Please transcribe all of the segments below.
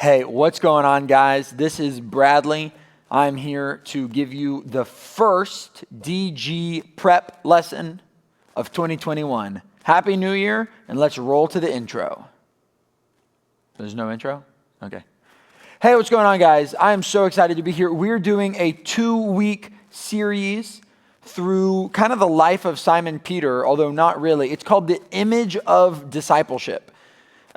Hey, what's going on, guys? This is Bradley. I'm here to give you the first DG prep lesson of 2021. Happy New Year, and let's roll to the intro. There's no intro? Okay. Hey, what's going on, guys? I am so excited to be here. We're doing a 2-week series through kind of the life of Simon Peter, although not really. It's called The Image of Discipleship.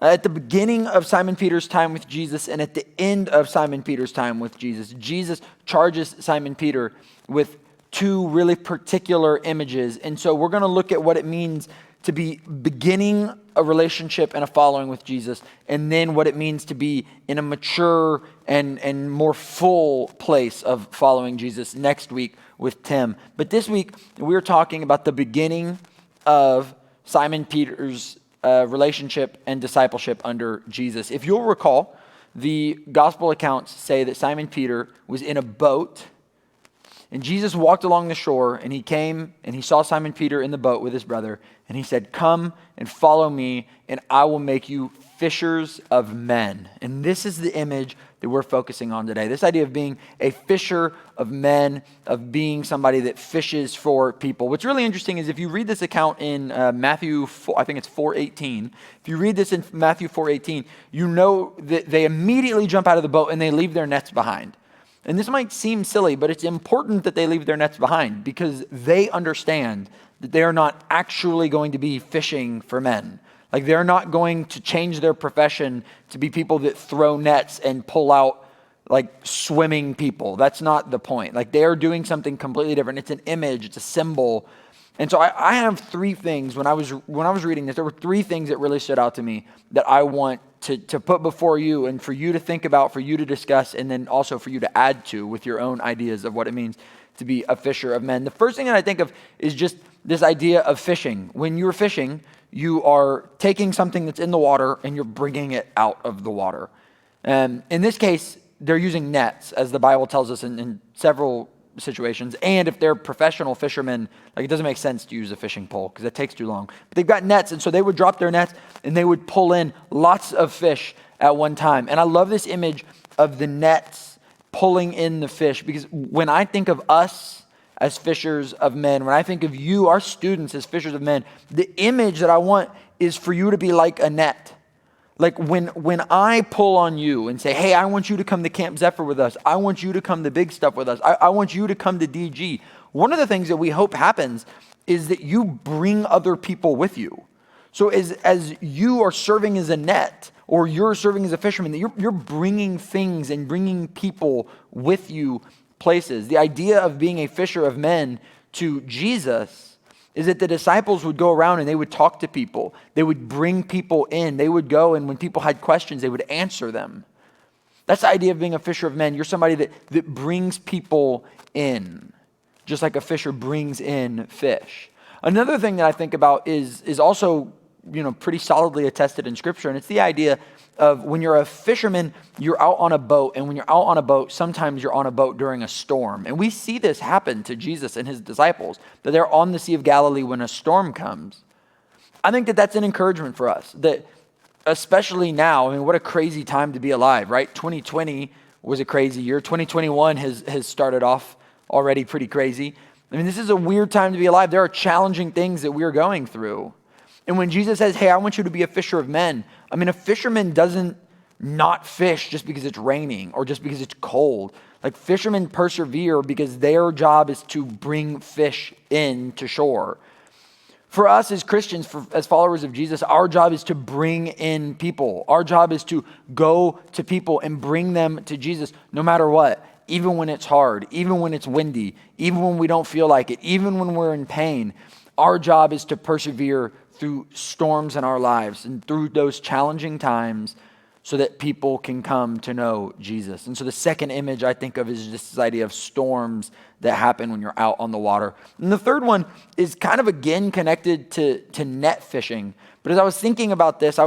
At the beginning of Simon Peter's time with Jesus and at the end of Simon Peter's time with Jesus, Jesus charges Simon Peter with two really particular images. And so we're going to look at what it means to be beginning a relationship and a following with Jesus, and then what it means to be in a mature and more full place of following Jesus next week with Tim. But this week, we're talking about the beginning of Simon Peter's relationship and discipleship under Jesus. If you'll recall, the gospel accounts say that Simon Peter was in a boat, and Jesus walked along the shore, and he came and he saw Simon Peter in the boat with his brother, and he said, "Come and follow me, and I will make you fishers of men." And this is the image that we're focusing on today. This idea of being a fisher of men, of being somebody that fishes for people. What's really interesting is if you read this account in Matthew 4, I think it's 4:18. If you read this in Matthew 4:18, you know that they immediately jump out of the boat and they leave their nets behind. And this might seem silly, but it's important that they leave their nets behind because they understand that they are not actually going to be fishing for men. Like, they're not going to change their profession to be people that throw nets and pull out like swimming people. That's not the point. Like, they are doing something completely different. It's an image, it's a symbol. And so I have three things when I was reading this. There were three things that really stood out to me that I want to put before you and for you to think about, for you to discuss, and then also for you to add to with your own ideas of what it means to be a fisher of men. The first thing that I think of is just this idea of fishing. When you're fishing, you are taking something that's in the water and you're bringing it out of the water. In this case, they're using nets, as the Bible tells us in several situations. And if they're professional fishermen, like, it doesn't make sense to use a fishing pole because it takes too long. But they've got nets, and so they would drop their nets and they would pull in lots of fish at one time. And I love this image of the nets pulling in the fish, because when I think of us as fishers of men, when I think of you, our students, as fishers of men, the image that I want is for you to be like a net. Like, when I pull on you and say, "Hey, I want you to come to Camp Zephyr with us. I want you to come to Big Stuff with us. I want you to come to DG." One of the things that we hope happens is that you bring other people with you. So as you are serving as a net, or you're serving as a fisherman, that you're bringing things and bringing people with you places. The idea of being a fisher of men to Jesus is that the disciples would go around and they would talk to people. They would bring people in. They would go, and when people had questions, they would answer them. That's the idea of being a fisher of men. You're somebody that brings people in, just like a fisher brings in fish. Another thing that I think about is also, pretty solidly attested in Scripture, and it's the idea of when you're a fisherman, you're out on a boat, and when you're out on a boat, sometimes you're on a boat during a storm. And we see this happen to Jesus and his disciples, that they're on the Sea of Galilee when a storm comes. I think that that's an encouragement for us, that especially now, what a crazy time to be alive, right? 2020 was a crazy year. 2021 has started off already pretty crazy. This is a weird time to be alive. There are challenging things that we're going through. And when Jesus says, "Hey, I want you to be a fisher of men," a fisherman doesn't not fish just because it's raining or just because it's cold. Like, fishermen persevere because their job is to bring fish in to shore. For us as Christians, as followers of Jesus, our job is to bring in people. Our job is to go to people and bring them to Jesus no matter what, even when it's hard, even when it's windy, even when we don't feel like it, even when we're in pain. Our job is to persevere through storms in our lives and through those challenging times so that people can come to know Jesus. And so the second image I think of is just this idea of storms that happen when you're out on the water. And the third one is kind of again connected to net fishing. But as I was thinking about this,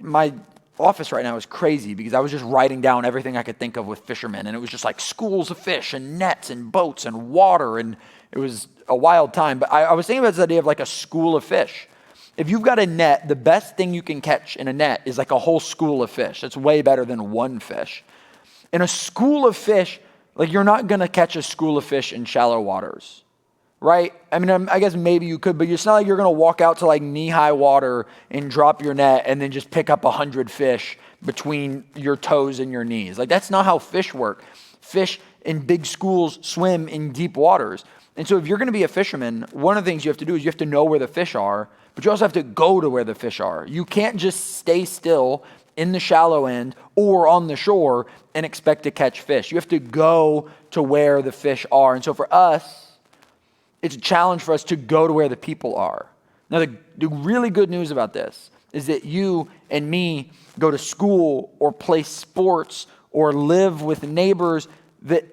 my office right now is crazy because I was just writing down everything I could think of with fishermen. And it was just like schools of fish and nets and boats and water. And it was a wild time. But I was thinking about this idea of like a school of fish. If you've got a net, the best thing you can catch in a net is like a whole school of fish. That's way better than one fish. In a school of fish, like you're not going to catch a school of fish in shallow waters, right? I mean, I guess maybe you could, but it's not like you're going to walk out to like knee-high water and drop your net and then just pick up 100 fish between your toes and your knees. Like that's not how fish work. Fish in big schools swim in deep waters. And so if you're going to be a fisherman, one of the things you have to do is you have to know where the fish are, but you also have to go to where the fish are. You can't just stay still in the shallow end or on the shore and expect to catch fish. You have to go to where the fish are. And so for us, it's a challenge for us to go to where the people are. Now, the really good news about this is that you and me go to school or play sports or live with neighbors that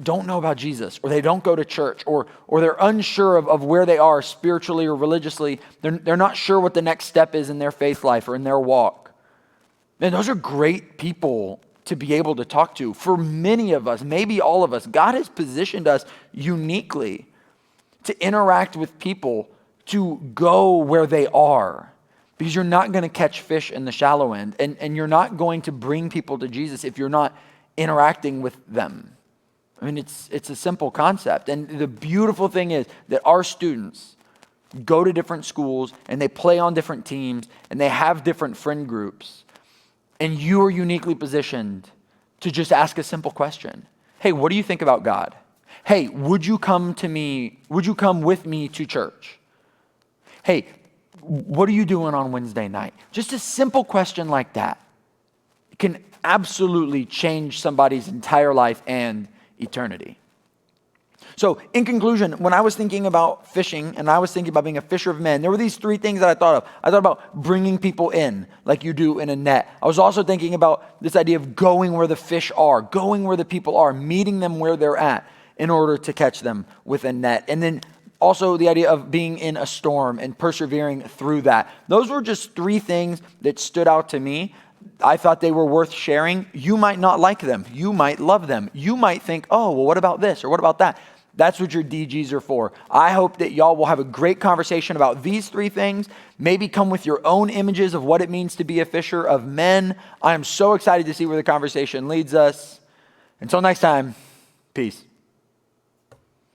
don't know about Jesus, or they don't go to church, or they're unsure of where they are spiritually or religiously. They're not sure what the next step is in their faith life or in their walk. And those are great people to be able to talk to. For many of us, maybe all of us, God has positioned us uniquely to interact with people, to go where they are. Because you're not going to catch fish in the shallow end, and you're not going to bring people to Jesus if you're not interacting with them. I mean, it's a simple concept. And the beautiful thing is that our students go to different schools and they play on different teams and they have different friend groups. And you are uniquely positioned to just ask a simple question. Hey, what do you think about God? Hey, would you come with me to church? Hey, what are you doing on Wednesday night? Just a simple question like that can absolutely change somebody's entire life and eternity. So in conclusion, when I was thinking about fishing and I was thinking about being a fisher of men, there were these three things that I thought of. I thought about bringing people in like you do in a net. I was also thinking about this idea of going where the fish are, going where the people are, meeting them where they're at in order to catch them with a net. And then also the idea of being in a storm and persevering through that. Those were just three things that stood out to me. I thought they were worth sharing. You might not like them. You might love them. You might think, oh, well, what about this or what about that? That's what your DGs are for. I hope that y'all will have a great conversation about these three things. Maybe come with your own images of what it means to be a fisher of men. I am so excited to see where the conversation leads us. Until next time, peace.